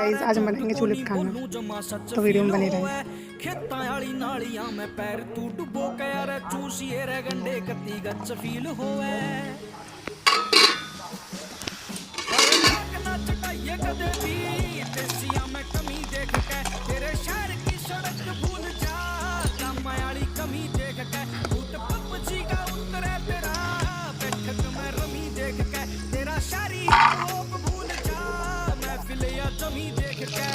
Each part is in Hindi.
गाइस आज हम बनाएंगे चूल्हे पे खाना तो वीडियो में बने रहें खेतां वाली नालियां में पैर तू डुबो के यार चूसिए रे गंडे कत्ती गच फील होवे ना चटाइए कदे भी देसिया में कमी देख के तेरे शहर की सड़क भूल जा काम वाली कमी देख के भूत पपची का उतरे तेरा बैठक में रमी देख के तेरा शारी लोग भूल जा महफिल या जमी देख के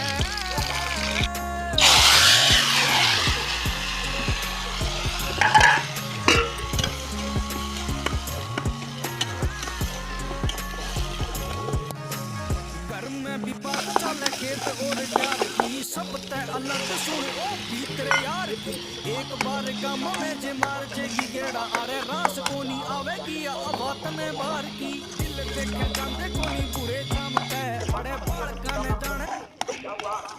भी बात चल खेत और प्यार की सब तय अलग सुन ओ भीतरे यार की एक बार गम में जे मार जेगी गेड़ा अरे रास कोनी आवेगी आवात में बार की दिल देखे जाते कोनी बुरे जाम के बड़े बाल गाने जाने